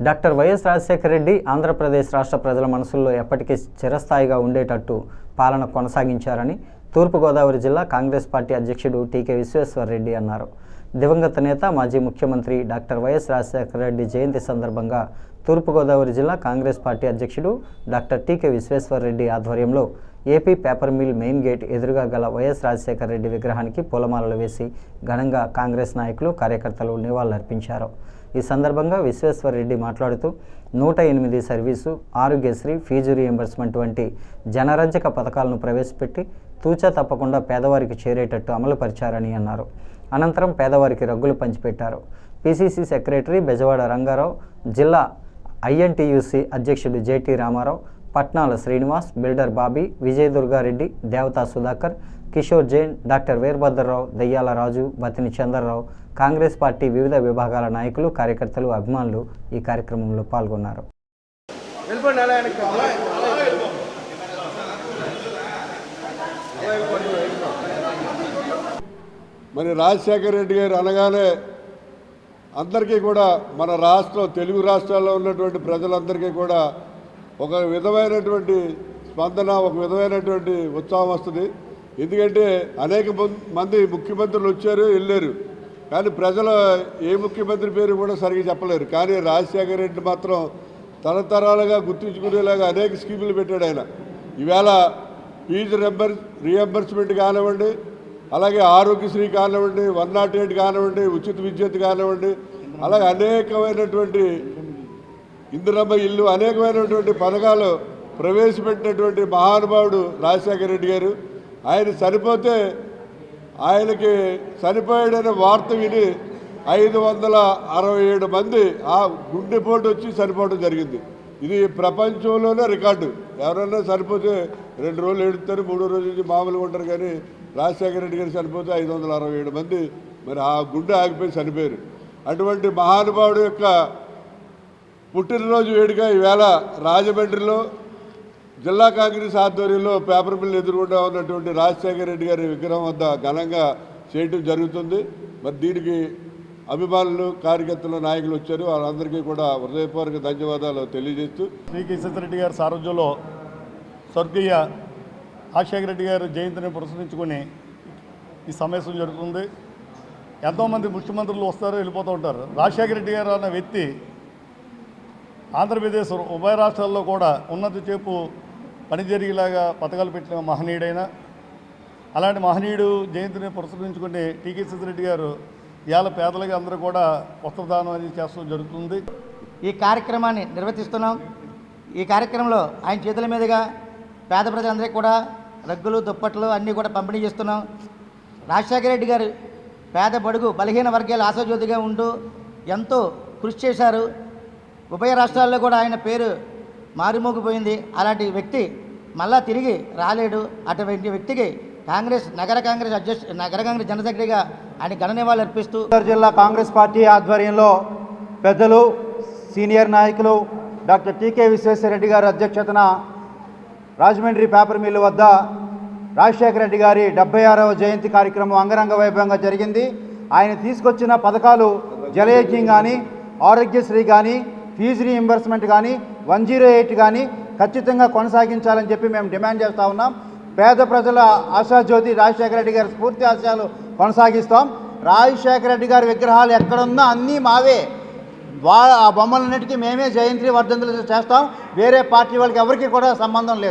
Doctor YS Rajasekhara Reddy Andhra Pradesh రాష్ట్ర ప్రజల మనసుల్లో ఎప్పటికీ చిరస్థాయిగా ఉండేటట్టు పాలన కొనసాగించారని తూర్పుగోదావరి జిల్లా కాంగ్రెస్ పార్టీ అధ్యక్షుడు టీకే విశ్వేశ్వరరెడ్డి అన్నారు. దివంగత నేత మాజీ ముఖ్యమంత్రి డాక్టర్ వైఎస్ రాజశేఖర రెడ్డి జయంతి సందర్భంగా తూర్పుగోదావరి జిల్లా కాంగ్రెస్ పార్టీ అధ్యక్షుడు డాక్టర్ టీకే విశ్వేశ్వరరెడ్డి ఆధ్వర్యంలో AP paper mill main gate ఎదురుగా గల వైఎస్ రాజశేఖర రెడ్డి విగ్రహానికి పూలమాలలు వేసి ఘనంగా కాంగ్రెస్ నాయకులు కార్యకర్తలు నివాళులర్పించారు. ఈ సందర్భంగా విశ్వేశ్వరరెడ్డి మాట్లాడుతూ 108 సర్వీసు, ఆరోగ్యశ్రీ, ఫీజు రీయింబర్స్మెంట్ వంటి జనరంజక పథకాలను ప్రవేశపెట్టి తూచా తప్పకుండా పేదవారికి చేరేటట్టు అమలుపరిచారని అన్నారు. అనంతరం పేదవారికి రగ్గులు పంచిపెట్టారు. పిసిసి సెక్రటరీ బెజవాడ రంగారావు, జిల్లా ఐఎన్టీయూసీ అధ్యక్షుడు జేటీ రామారావు, పట్నాల శ్రీనివాస్, బిల్డర్ బాబీ, విజయదుర్గారెడ్డి, దేవతా సుధాకర్, కిషోర్ జైన్, డాక్టర్ వీరభద్రరావు, దయ్యాల రాజు, బతిని చంద్రరావు, కాంగ్రెస్ పార్టీ వివిధ విభాగాల నాయకులు, కార్యకర్తలు, అభిమానులు ఈ కార్యక్రమంలో పాల్గొన్నారు. మరి రాజశేఖర రెడ్డి గారు అనగానే అందరికీ కూడా మన రాష్ట్రం, తెలుగు రాష్ట్రాల్లో ఉన్నటువంటి ప్రజలందరికీ కూడా ఒక విధమైనటువంటి స్పందన, ఒక విధమైనటువంటి ఉత్సాహం వస్తుంది. ఎందుకంటే అనేక మంది ముఖ్యమంత్రులు వచ్చారు, వెళ్ళారు, కానీ ప్రజలు ఏ ముఖ్యమంత్రి పేరు కూడా సరిగ్గా చెప్పలేరు. కానీ రాజశేఖర రెడ్డి మాత్రం తరతరాలుగా గుర్తుంచుకునేలాగా అనేక స్కీములు పెట్టాడు ఆయన. ఈవేళ ఫీజు రీఎంబర్స్మెంట్ కానివ్వండి, అలాగే ఆరోగ్యశ్రీ కానివ్వండి, 108 కానివ్వండి, ఉచిత విద్యుత్ కానివ్వండి, అలాగే అనేకమైనటువంటి ఇందిరమ్మ ఇల్లు, అనేకమైనటువంటి పథకాలు ప్రవేశపెట్టినటువంటి మహానుభావుడు రాజశేఖర రెడ్డి గారు. ఆయన చనిపోతే ఆయనకి చనిపోయాడనే వార్త విని 567 మంది ఆ గుండెపోటు వచ్చి చనిపోవడం జరిగింది. ఇది ప్రపంచంలోనే రికార్డు. ఎవరైనా చనిపోతే 2 రోజులు ఏడుస్తారు, 3వ రోజు నుంచి మామూలుగా ఉంటారు, కానీ రాజశేఖర రెడ్డి గారు చనిపోతే 567 మంది మరి ఆ గుండె ఆగిపోయి చనిపోయారు. అటువంటి మహానుభావుడు యొక్క పుట్టినరోజు వేడుక ఈవేళ రాజమండ్రిలో జిల్లా కాంగ్రెస్ ఆధ్వర్యంలో పేపర్ మిల్ ఎదురుగుండా ఉన్నటువంటి రాజశేఖర రెడ్డి గారి విగ్రహం వద్ద ఘనంగా చేయటం జరుగుతుంది. మరి దీనికి అభిమానులు, కార్యకర్తలు, నాయకులు వచ్చారు. వాళ్ళందరికీ కూడా హృదయపూర్వక ధన్యవాదాలు తెలియజేస్తూ శ్రీ రెడ్డి గారి సారథ్యంలో స్వర్గీయ రాజశేఖర రెడ్డి గారి జయంతిని పురస్కరించుకొని ఈ సమావేశం జరుగుతుంది. ఎంతోమంది ముఖ్యమంత్రులు వస్తారు, వెళ్ళిపోతూ ఉంటారు. రాజశేఖర రెడ్డి గారు అన్న వ్యక్తి ఆంధ్రప్రదేశ్ ఉభయ రాష్ట్రాల్లో కూడా ఉన్నత చేపు పని జరిగేలాగా పథకాలు పెట్టిన మహనీయుడైన, అలాంటి మహనీయుడు జయంతిని పురస్కరించుకుని టీకే రెడ్డి గారు ఇవాళ పేదలకి అందరూ కూడా వస్త్రదానం అనేది చేస్తూ జరుగుతుంది. ఈ కార్యక్రమాన్ని నిర్వర్తిస్తున్నాం. ఈ కార్యక్రమంలో ఆయన చేతుల మీదుగా పేద ప్రజలందరికీ కూడా రగ్గులు, దుప్పట్లు అన్నీ కూడా పంపిణీ చేస్తున్నాం. రాజశేఖర రెడ్డి గారు పేద, బడుగు, బలహీన వర్గాల ఆశాజ్యోతిగా ఉంటూ ఎంతో కృషి చేశారు. ఉభయ రాష్ట్రాల్లో కూడా ఆయన పేరు మారుమోగిపోయింది. అలాంటి వ్యక్తి మళ్ళా తిరిగి రాలేడు. అటువంటి వ్యక్తికి నగర కాంగ్రెస్ జనరల్ సెక్రటరీగా ఆయన ఘన నివాళులు అర్పిస్తూ జిల్లా కాంగ్రెస్ పార్టీ ఆధ్వర్యంలో పెద్దలు, సీనియర్ నాయకులు డాక్టర్ టీకే విశ్వేశ్వరరెడ్డి గారి అధ్యక్షతన రాజమండ్రి పేపర్ మిల్లు వద్ద రాజశేఖర రెడ్డి గారి 76వ జయంతి కార్యక్రమం అంగరంగ వైభవంగా జరిగింది. ఆయన తీసుకొచ్చిన పథకాలు జలయజ్ఞం కానీ, ఆరోగ్యశ్రీ కానీ, ఫీజు రీయింబర్స్మెంట్ కానీ, 108 కానీ ఖచ్చితంగా కొనసాగించాలని చెప్పి మేము డిమాండ్ చేస్తూ ఉన్నాం. పేద ప్రజల ఆశాజ్యోతి రాజశేఖర రెడ్డి గారి స్ఫూర్తి ఆశయాలు కొనసాగిస్తాం. రాజశేఖర రెడ్డి గారి విగ్రహాలు ఎక్కడున్నా అన్నీ మావే. ఆ బొమ్మలన్నిటికీ మేమే జయంతి వర్ధంతులు చేస్తాం. వేరే పార్టీ వాళ్ళకి ఎవరికి కూడా సంబంధం లేదు.